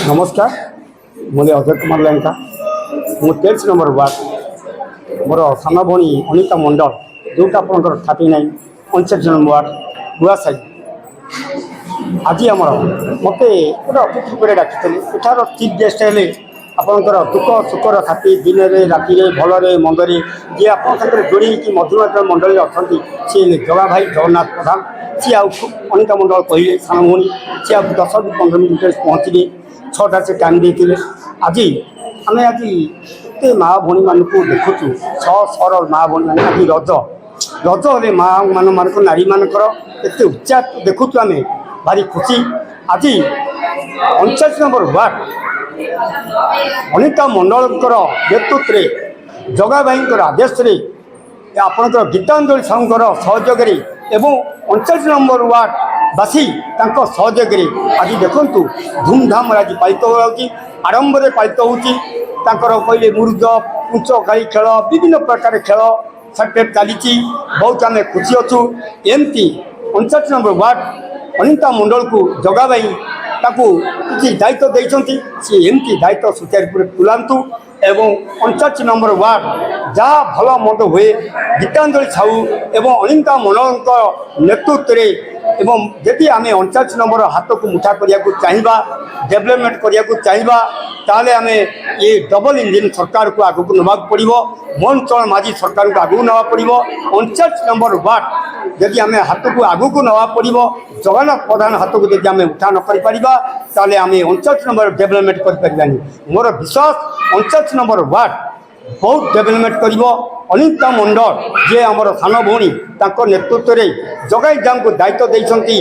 नमस्कार मुझे अजय कुमार लंका मु 13 नंबर वार्ड मोर सान भणी अनिता मंडल जोटा आप 39 59 नंबर वार्ड गुआसाई आज आमर मत गोटे अतिथि पर डाकी एठार चीफ गेस्ट है आपंकर दुख सुखर साथी दिन में राति भलरे मंदरे जी आप जोड़ी मधुमात्र मंडल अच्छा सी जगा भाई जगन्नाथ प्रधान सी अनिता मंडल कहले सान भणी सी आ 10-15 मिनट पहुँचे 6टा से टाइम देते आज आम आज एत माँ भणी मान देखुचु 6 माँ भणी मान आज रज रज माँ मान नारी मानकर एत उत्साह देखुचु आम भारी खुशी आज 39 नंबर वार्ड अनिता मंडल नेतृत्व जगा भाई आदेश आपंकर गीतांजलि साहूर सहयोग एवं 39 नंबर वार्ड बासी सहयोग आज देखु धूमधाम आज पालित हो आरंभ में पालित होकर कहले मुरुज पुंच खाई खेल विभिन्न प्रकार खेल सटेप चली बहुत आम खुशी अच्छु एमती 39 नंबर वार्ड अनिता मंडल को जगा भाई किसी दायित्व देती सी एमती दायित्व सुचारू तुलांतु एवं 39 नंबर वार्ड जहाँ भल मंद हुए गीतांजलि साहू एवं अनिता मंडल नेतृत्व एवं यदि आम 39 नंबर हाथ को मुठा करने को चाहिए डेवलपमेंट करने को चाहिए ताले आम ये डबल इंजिन सरकार को आगू नवा पड़ो मन चल माझी सरकार को आगू नवा पड़ो 39 नंबर वार्ड यदि आम हाथ को आगू को नवा पड़ो जगन्नाथ प्रधान हाथ को यदि आम उठा न कर आम 39 नंबर डेवलपमेंट कर मोर विश्वास 39 नंबर वार्ड बहुत डेवलपमेंट कर अनिता मंडल जे आमर सान भौणी नेतृत्व में जगाई जहाँ को दायित्व देती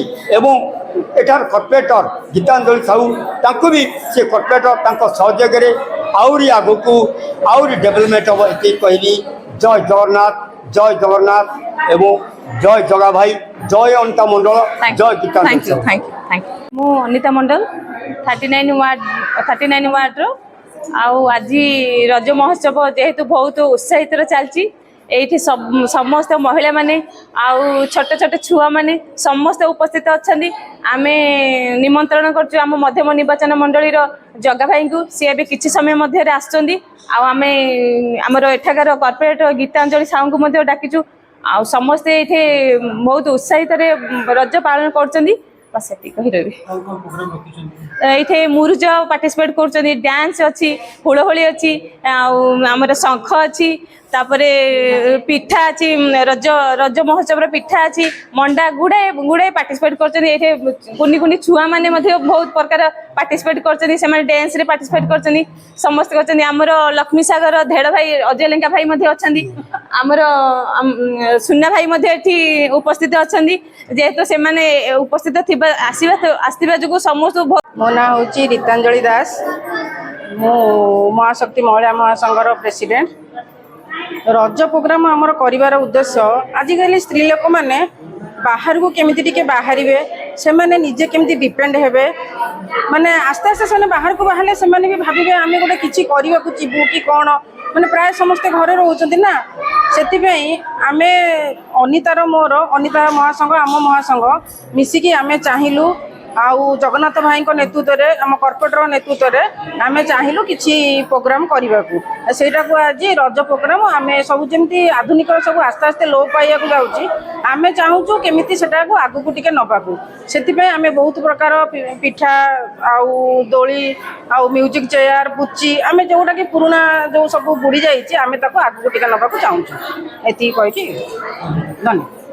एठार कॉर्पोरेटर गीतांजलि साहू भी सी कॉर्पोरेटर सहयोग आहरी आग को आहरी डेवलपमेंट हम ये कहली जय जगन्नाथ एवं जय जगा भाई जय अनिता मंडल जय गीतांजलि मु अनिता मंडल 39 वार्ड आज रज महोत्सव जेहेतु बहुत उत्साहित चलती ये समस्त महिला माने आउ छोट छोट छुआ माने समस्त उपस्थित अच्छा आम निमंत्रण कर मध्यम निर्वाचन मंडली जगा भाई को सी ए किसी समय मध्य आमर एठाकार कॉर्पोरेट गीतांजलि साहू को डाकीचु आ समस्ते ये बहुत उत्साहित रज पालन कर बस कही रही ये मुरुज पार्टिसिपेट कर डांस अच्छी हुड़हुड़ी अच्छी आमर शंख अच्छी तापरे पिठा अच्छी रज रज महोत्सव पिठा अच्छी मंडा गुड़ाए गुड़ाए पार्टिसिपेट कर कुनी कुनी छुआ मैंने बहुत प्रकार पार्टिसिपेट कर डांस रे पार्टिसिपेट कर समस्त कर आमर लक्ष्मी सागर धेड़ भाई अजय लेंका भाई अच्छा आमर सुना भाई उपस्थित अच्छा जेहेतु से उपस्थित आसवा जो समस्त मो ना हूँ रीतांजलि दास मु महाशक्ति महिला महासंघर प्रेसिडेंट रज प्रोग्राम आमर कर उद्देश्य आजिकल स्त्री लोक मैंने बाहर को केमिति टिके बाहर से मैंने निजे केमिति डिपेंड हेबे माने आस्ते आस्ते से बाहर को बाहर से भी भावे आम गोटे किसी करने को जीवु कि कौन मैंने प्राय समस्ते घरे रोचंती ना से आम अनितार मोर अनिता महासंघ आम महासंघ मिसिकी आम चाहिलु आउ जगन्नाथ भाई नेतृत्व में आम कॉर्पोरेटर नेतृत्व में आम चाहिलु किसी प्रोग्राम करने को सेटा को आज रज प्रोग्राम आम सब जमी आधुनिक सब आस्ते आस्ते लोप पाइबा जाऊँगी आम चाहूँ केमिति सेटा को आगू को टिके नबाकू से आम बहुत प्रकार पिठा आउ दोली आउ म्यूजिक चेयर पुची आम जोटा कि पुराना जो सब बुड़ी जाइए आम आगू को टिके नबाकू चाहूँ ये कही धन्यवाद।